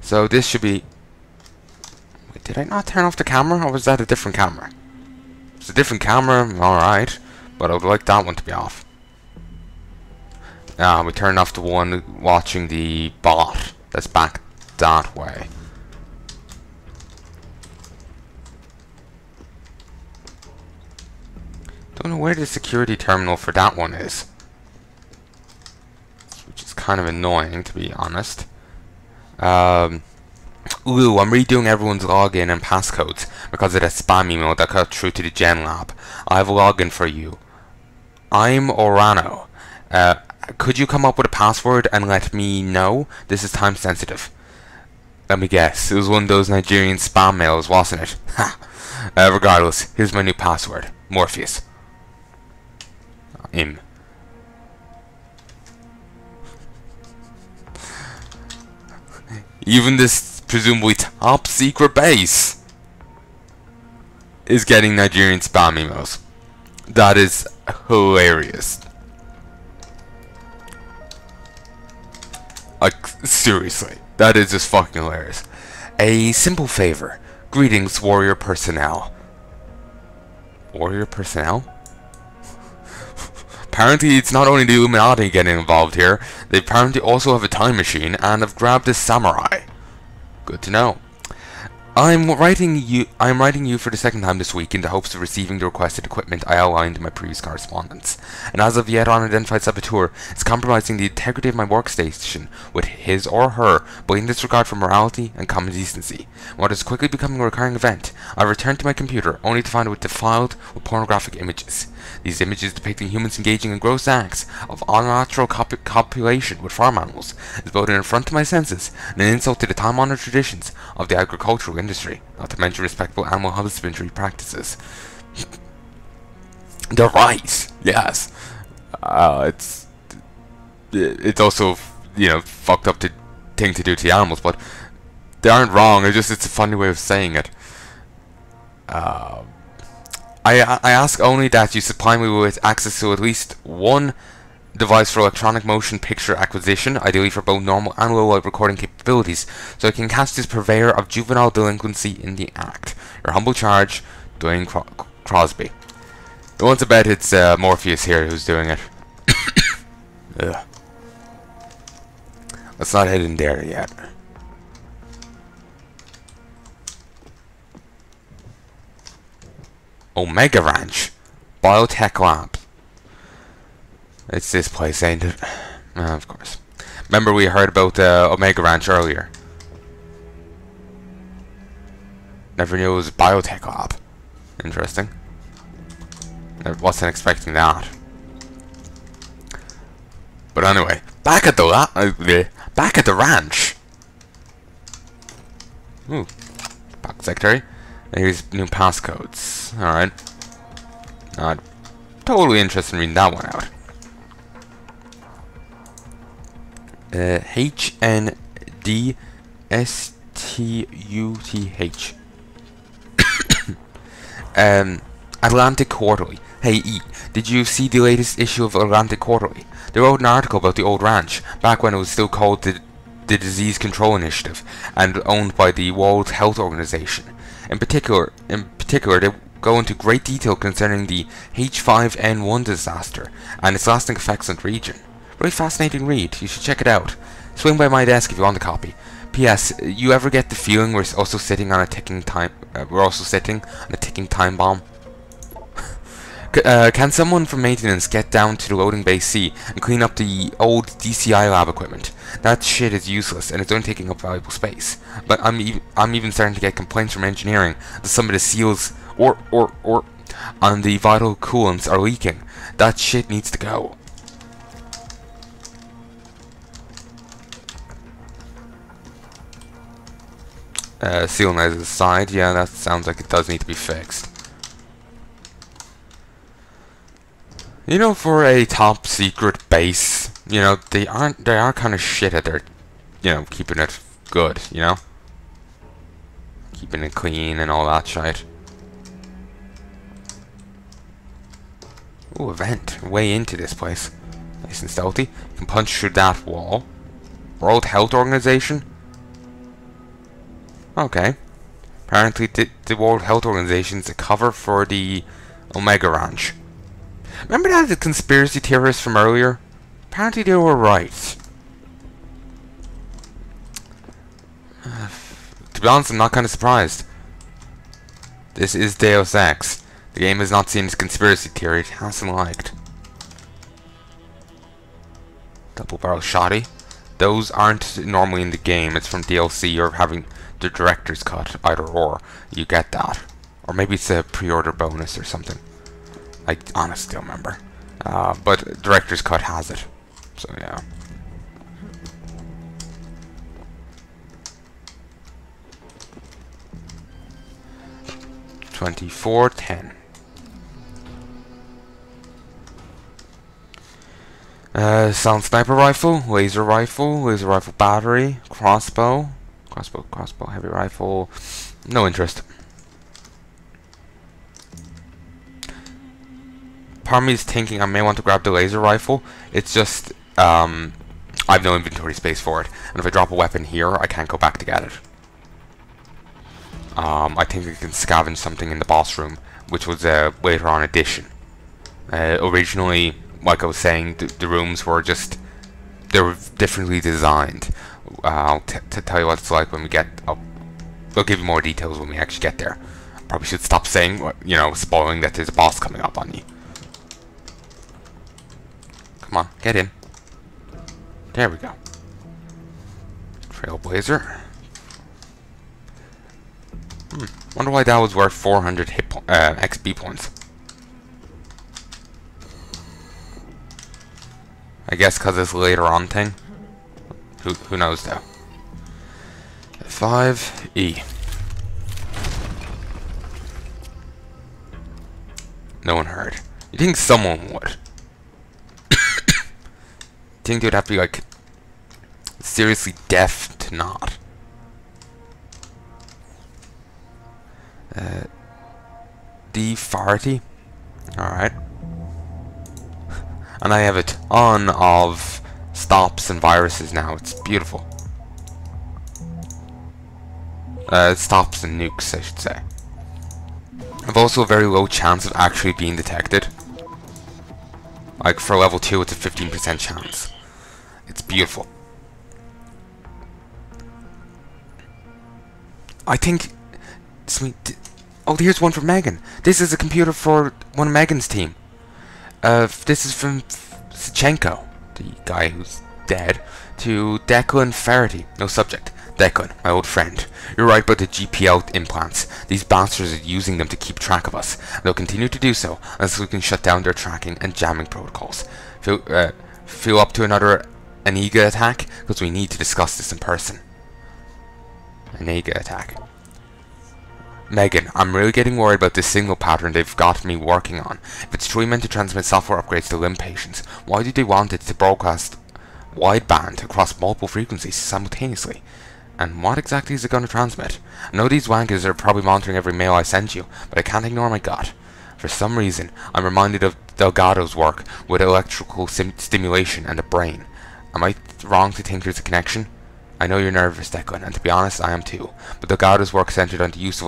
So this should be... Wait, did I not turn off the camera, or was that a different camera? It's a different camera, alright. But I would like that one to be off. We turned off the one watching the bot that's back that way. Don't know where the security terminal for that one is. Which is kind of annoying, to be honest. I'm redoing everyone's login and passcodes because of that spam email that got through to the Gen Lab. I have a login for you. I'm Orano. Could you come up with a password and let me know? This is time sensitive. Let me guess. It was one of those Nigerian spam mails, wasn't it? Ha! Regardless, here's my new password. Morpheus. I'm. Even this presumably top secret base is getting Nigerian spam emails. That is hilarious. Like, seriously, that is just fucking hilarious. A simple favor. Greetings, warrior personnel. Warrior personnel? Apparently it's not only the Illuminati getting involved here, they apparently also have a time machine and have grabbed a samurai. Good to know. I'm writing you for the second time this week in the hopes of receiving the requested equipment I outlined in my previous correspondence. An as of yet unidentified saboteur is compromising the integrity of my workstation with his or her blatant disregard for morality and common decency. What is quickly becoming a recurring event, I returned to my computer only to find it defiled with pornographic images. These images depicting humans engaging in gross acts of unnatural copulation with farm animals is both an affront to my senses and an insult to the time-honored traditions of the agricultural industry, not to mention respectable animal husbandry practices. They're right, yes. It's also, you know, fucked up thing to do to the animals, but they aren't wrong. It's a funny way of saying it. I ask only that you supply me with access to at least one device for electronic motion picture acquisition, ideally for both normal and low-light recording capabilities, so I can catch this purveyor of juvenile delinquency in the act. Your humble charge, Dwayne Crosby. I want to bet it's Morpheus here who's doing it. Ugh. Let's not head in there yet. Omega Ranch. Biotech Lab. It's this place, ain't it? Of course. Remember we heard about Omega Ranch earlier. Never knew it was a biotech lab. Interesting. I wasn't expecting that. But anyway, back at the ranch. Ooh, back secretary. And here's new passcodes. All right. Not totally interested in reading that one out. HNDSTUTH. Atlantic Quarterly. Hey E, did you see the latest issue of Atlantic Quarterly? They wrote an article about the old ranch, back when it was still called the Disease Control Initiative, and owned by the World Health Organization. In particular, they go into great detail concerning the H5N1 disaster and its lasting effects on the region. Really fascinating read. You should check it out. Swing by my desk if you want a copy. P.S. You ever get the feeling we're also sitting on a ticking time? Bomb. Can someone from maintenance get down to the loading bay C and clean up the old DCI lab equipment? That shit is useless and it's only taking up valuable space. But I'm even starting to get complaints from engineering that some of the seals on the vital coolants are leaking. That shit needs to go. Seal knives aside, yeah, that sounds like it does need to be fixed. You know, for a top secret base, you know, they are kind of shit at their, you know, keeping it good, you know? Keeping it clean and all that shit. Ooh, a vent. Way into this place. Nice and stealthy. You can punch through that wall. World Health Organization? Okay. Apparently the World Health Organization is a cover for the Omega Ranch. Remember that the conspiracy theorists from earlier? Apparently they were right. To be honest, I'm not kind of surprised. This is Deus Ex. The game has not seen its conspiracy theory. It hasn't liked. Double barrel shotty. Those aren't normally in the game. It's from DLC or having the director's cut. Either or. You get that. Or maybe it's a pre-order bonus or something. I honestly don't remember. But director's cut has it. So yeah. $24.10. Sound sniper rifle, laser rifle battery, crossbow, heavy rifle. No interest. Part of me is thinking I may want to grab the laser rifle. It's just I have no inventory space for it, and if I drop a weapon here, I can't go back to get it. I think I can scavenge something in the boss room, which was a later on addition. Originally, like I was saying, the rooms were just, they were differently designed. I'll tell you what it's like when we get, I'll give you more details when we actually get there. Probably should stop saying, you know, spoiling that there's a boss coming up on you. Come on, get in. There we go. Trailblazer. Wonder why that was worth 400 XP points. I guess because it's a later on thing. Who knows though. 5E. No one heard. You think someone would? Think they would have to be like seriously deaf to not. D40. Alright. And I have a ton of stops and viruses now. It's beautiful. Stops and nukes, I should say. I've also a very low chance of actually being detected. Like for level 2, it's a 15% chance. It's beautiful. I think... Oh, here's one from Megan. This is a computer for one of Megan's team. This is from Sichenko, the guy who's dead, to Declan Ferretti. No subject. Declan, my old friend. You're right about the GPL implants. These bastards are using them to keep track of us. And they'll continue to do so unless we can shut down their tracking and jamming protocols. Feel up to another Aniga attack? Because we need to discuss this in person. Aniga attack. Megan, I'm really getting worried about this signal pattern they've got me working on. If it's truly meant to transmit software upgrades to limb patients, why do they want it to broadcast wideband across multiple frequencies simultaneously? And what exactly is it going to transmit? I know these wankers are probably monitoring every mail I send you, but I can't ignore my gut. For some reason, I'm reminded of Delgado's work with electrical stimulation and the brain. Am I wrong to think there's a connection? I know you're nervous, Declan, and to be honest, I am too. But Delgado's work centered on the use of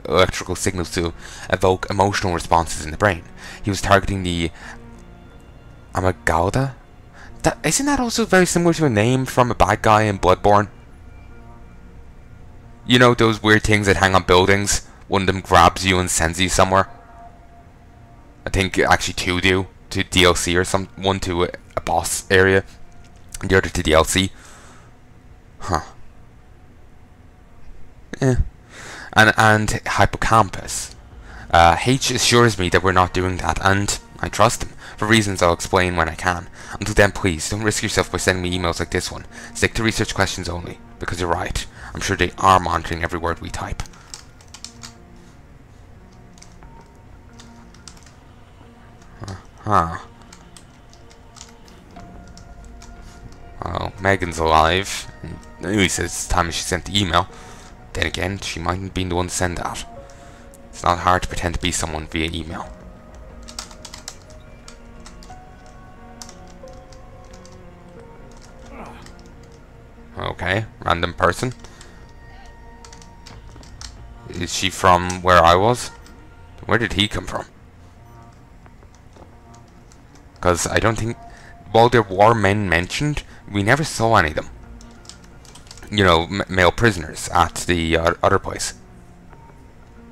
electrical signals to evoke emotional responses in the brain. He was targeting the amygdala. Isn't that also very similar to a name from a bad guy in Bloodborne? You know those weird things that hang on buildings? One of them grabs you and sends you somewhere. I think actually two do, to DLC or one to a boss area, and the other to DLC. Huh. Yeah. And hippocampus. H assures me that we're not doing that, and I trust him, for reasons I'll explain when I can. Until then, please, don't risk yourself by sending me emails like this one. Stick to research questions only, because you're right. I'm sure they are monitoring every word we type. Huh. Well, Megan's alive. At least it's time she sent the email. Then again, she mightn't have been the one to send that. It's not hard to pretend to be someone via email. Okay, random person. Is she from where I was? Where did he come from? Because I don't think... While there were men mentioned, we never saw any of them. You know, male prisoners at the other place.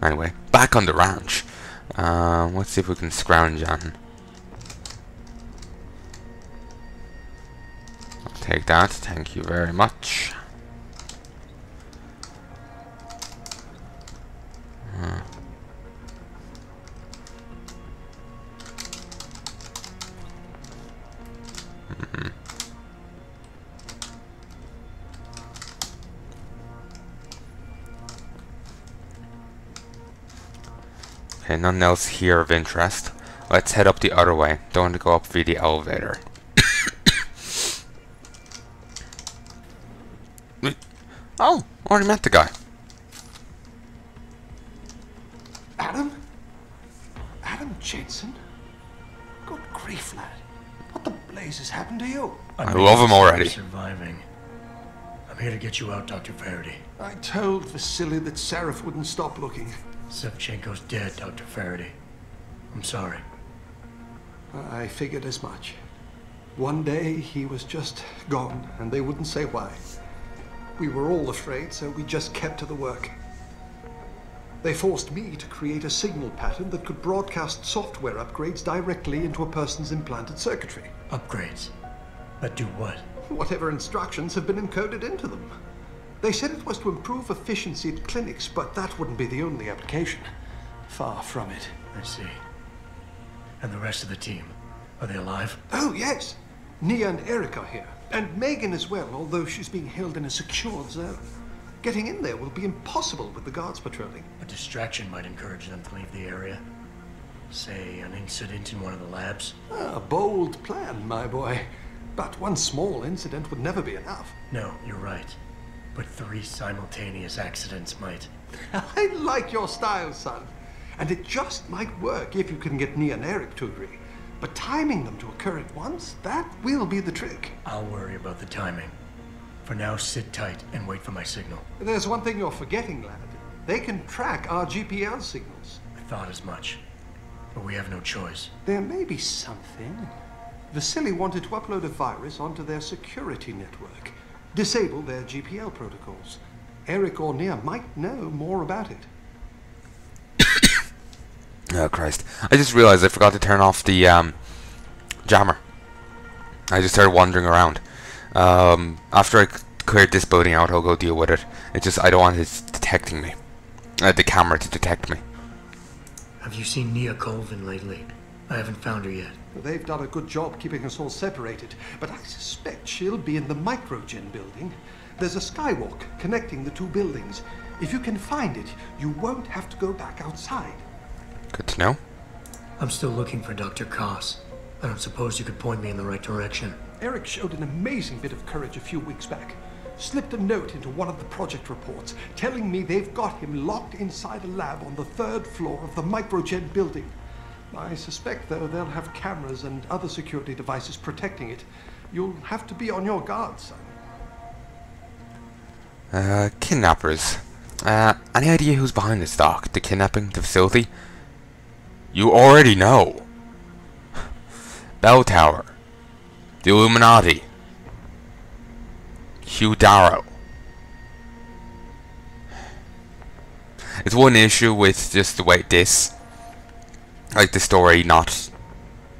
Anyway, back on the ranch. Let's see if we can scrounge on. I'll take that, thank you very much. Okay, nothing else here of interest. Let's head up the other way. Don't want to go up via the elevator. Oh, already met the guy. Adam? Adam Jensen? Good grief, lad. What the blazes happened to you? I love him already. Surviving. I'm here to get you out, Dr. Faraday. I told Vasily that Sarif wouldn't stop looking. Sevchenko's dead, Dr. Faraday. I'm sorry. I figured as much. One day he was just gone, and they wouldn't say why. We were all afraid, so we just kept to the work. They forced me to create a signal pattern that could broadcast software upgrades directly into a person's implanted circuitry. Upgrades? But do what? Whatever instructions have been encoded into them. They said it was to improve efficiency at clinics, but that wouldn't be the only application. Far from it. I see. And the rest of the team? Are they alive? Oh, yes. Nia and Eric are here. And Megan as well, although she's being held in a secured zone. Getting in there will be impossible with the guards patrolling. A distraction might encourage them to leave the area. Say, an incident in one of the labs? A bold plan, my boy. But one small incident would never be enough. No, you're right. But 3 simultaneous accidents might. I like your style, son. And it just might work if you can get Nia and Eric to agree. But timing them to occur at once, that will be the trick. I'll worry about the timing. For now, sit tight and wait for my signal. There's one thing you're forgetting, lad. They can track our GPL signals. I thought as much. But we have no choice. There may be something. Vasily wanted to upload a virus onto their security network. Disable their GPL protocols. Eric or Nia might know more about it. Oh Christ. I just realized I forgot to turn off the jammer. I just started wandering around. After I cleared this building out, I'll go deal with it. It's just I don't want it detecting me. The camera to detect me. Have you seen Nia Colvin lately? I haven't found her yet. They've done a good job keeping us all separated, but I suspect she'll be in the Microgen building. There's a skywalk connecting the 2 buildings. If you can find it, you won't have to go back outside. Good to know. I'm still looking for Dr. Koss. I don't suppose you could point me in the right direction. Eric showed an amazing bit of courage a few weeks back. Slipped a note into one of the project reports, telling me they've got him locked inside a lab on the 3rd floor of the Microgen building. I suspect, though, they'll have cameras and other security devices protecting it. You'll have to be on your guard, son. Kidnappers. Any idea who's behind this, Doc? The kidnapping, the facility? You already know. Bell Tower. The Illuminati. Hugh Darrow. It's one issue with just the way this, like the story, not.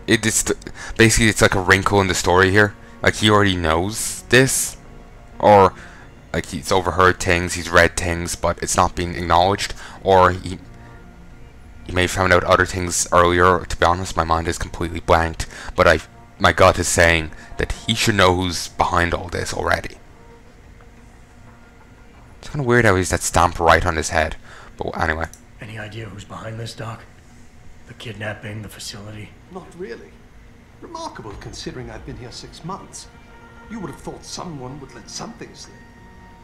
Basically it's like a wrinkle in the story here. Like he already knows this, or like he's overheard things, he's read things, but it's not being acknowledged, or he may have found out other things earlier. To be honest, my mind is completely blanked, but my gut is saying that he should know who's behind all this already. It's kind of weird how he's that stamp right on his head, but anyway. Any idea who's behind this, Doc? The kidnapping, the facility? Not really. Remarkable considering I've been here 6 months. You would have thought someone would let something slip.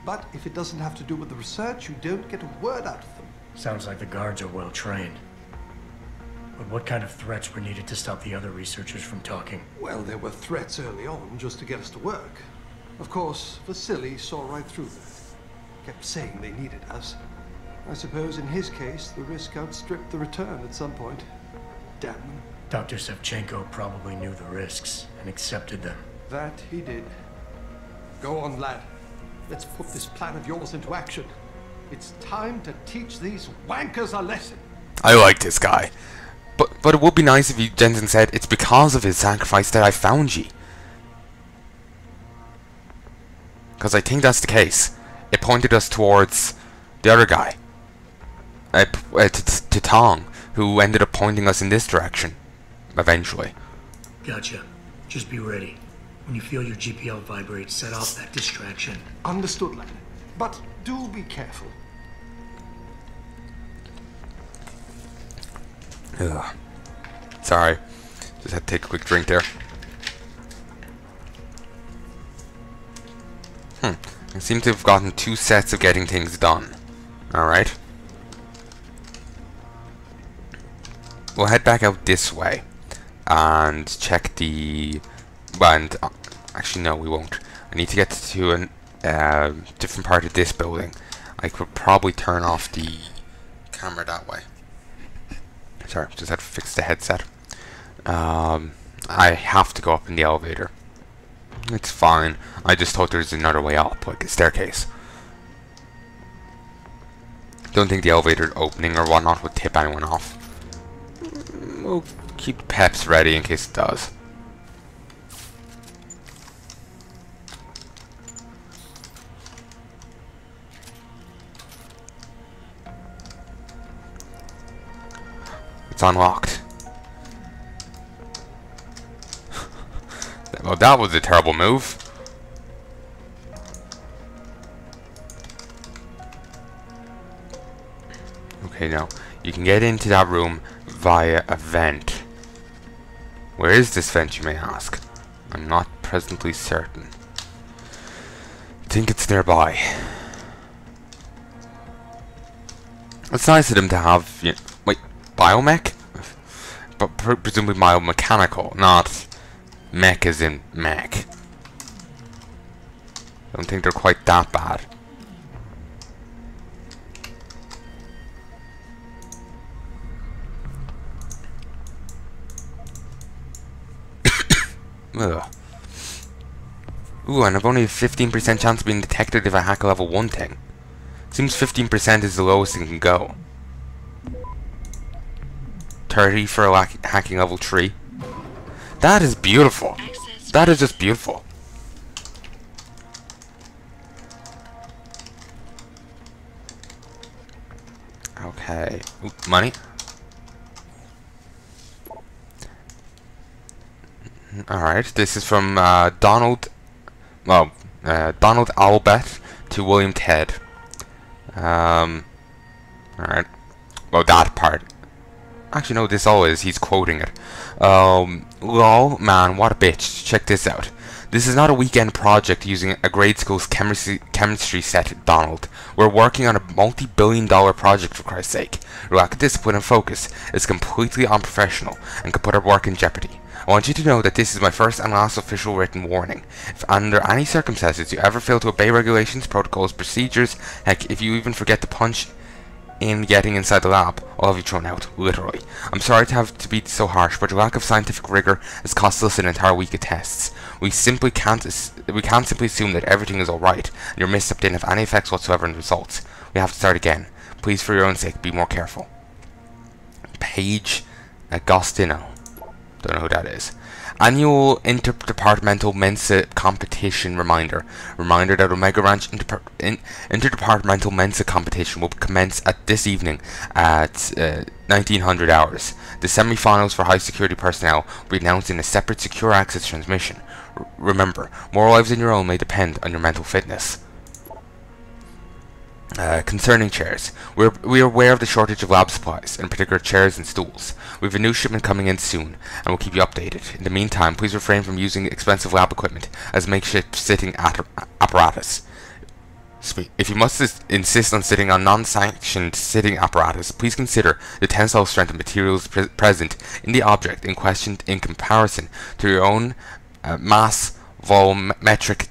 But if it doesn't have to do with the research, you don't get a word out of them. Sounds like the guards are well trained. But what kind of threats were needed to stop the other researchers from talking? Well, there were threats early on just to get us to work. Of course, Vasily saw right through that. Kept saying they needed us. I suppose in his case, the risk outstripped the return at some point. Damn them. Dr. Sevchenko probably knew the risks and accepted them. That he did. Go on, lad. Let's put this plan of yours into action. It's time to teach these wankers a lesson. I like this guy. But it would be nice if Jensen said, it's because of his sacrifice that I found ye. Because I think that's the case. It pointed us towards the other guy. To Tong, who ended up pointing us in this direction. Eventually. Gotcha. Just be ready. When you feel your GPL vibrate, set off that distraction. Understood, lad. But do be careful. Ugh. Sorry. Just had to take a quick drink there. I seem to have gotten 2 sets of getting things done. Alright. We'll head back out this way. And check the... Well, and, actually no, we won't. I need to get to a different part of this building. I could probably turn off the camera that way. Sorry, just had to fix the headset. I have to go up in the elevator. It's fine. I just thought there's another way up, like a staircase. Don't think the elevator opening or whatnot would tip anyone off. We'll keep peps ready in case it does. It's unlocked. Well, that was a terrible move. Okay, now you can get into that room via a vent. Where is this vent, you may ask? I'm not presently certain. I think it's nearby. It's nice of them to have, you know, wait, biomech? But presumably biomechanical, not mech as in mech. I don't think they're quite that bad. Ugh. Ooh, and I've only a 15% chance of being detected if I hack a level 1 thing. Seems 15% is the lowest it can go. 30 for a hacking level 3. That is beautiful. That is just beautiful. Okay. Ooh, money. Alright, this is from Donald Albert to William Ted. Alright. Well, that part. Actually, no, this all is. He's quoting it. Lol, man, what a bitch. Check this out. This is not a weekend project using a grade school's chemistry set, Donald. We're working on a multi-billion-dollar project, for Christ's sake. Your lack of discipline and focus is completely unprofessional and could put our work in jeopardy. I want you to know that this is my first and last official written warning. If under any circumstances you ever fail to obey regulations, protocols, procedures, heck, if you even forget to punch in getting inside the lab, I'll have you thrown out, literally. I'm sorry to have to be so harsh, but your lack of scientific rigor has cost us an entire week of tests. We can't simply assume that everything is alright, and your misstep didn't have any effects whatsoever on the results. We have to start again. Please, for your own sake, be more careful. Paige Agostino. Don't know who that is. Annual Interdepartmental Mensa Competition Reminder. Reminder that Omega Ranch Interdepartmental Mensa Competition will commence at this evening at 1900 hours. The semi-finals for high security personnel will be announced in a separate secure access transmission. Remember, more lives than your own may depend on your mental fitness. Concerning chairs, we are aware of the shortage of lab supplies, in particular chairs and stools. We have a new shipment coming in soon, and we'll keep you updated. In the meantime, please refrain from using expensive lab equipment as makeshift sitting apparatus. If you must insist on sitting on non-sanctioned sitting apparatus, please consider the tensile strength of materials present in the object in question in comparison to your own mass volumetric